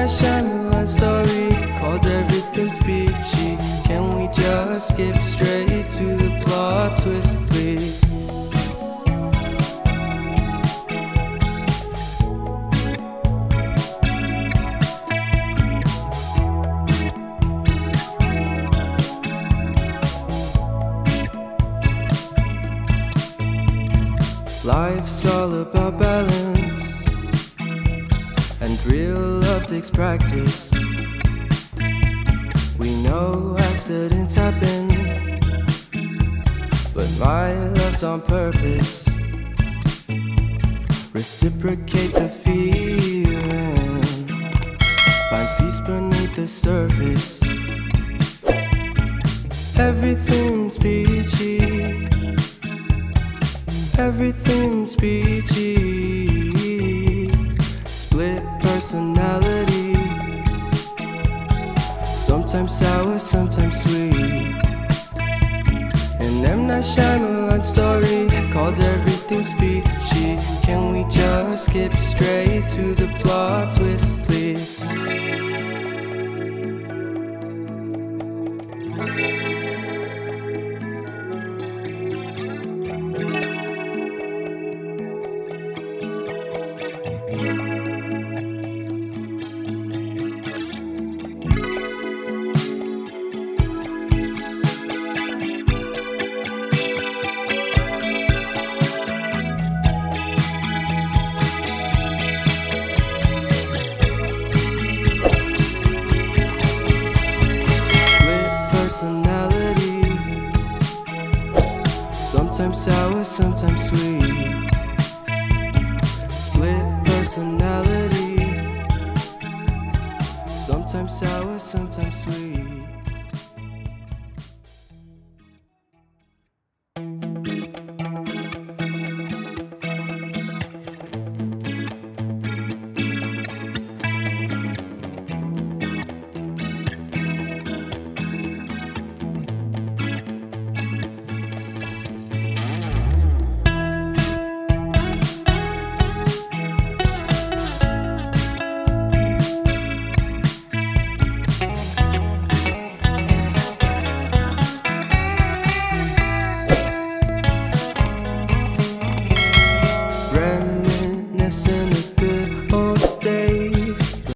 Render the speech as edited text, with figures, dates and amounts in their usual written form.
Shyamalan story called Everything's Peachy. Can we just skip straight to the plot twist, please? Life's all about balance, and real love takes practice. We know accidents happen, but my love's on purpose. Reciprocate the feeling, find peace beneath the surface. Everything's peachy, everything's peachy. Split personality, sometimes sour, sometimes sweet. An M. Night Shyamalan story called Everything's Peachy. Can we just skip straight to the plot twist, please? Personality, sometimes sour, sometimes sweet. Split personality, sometimes sour, sometimes sweet.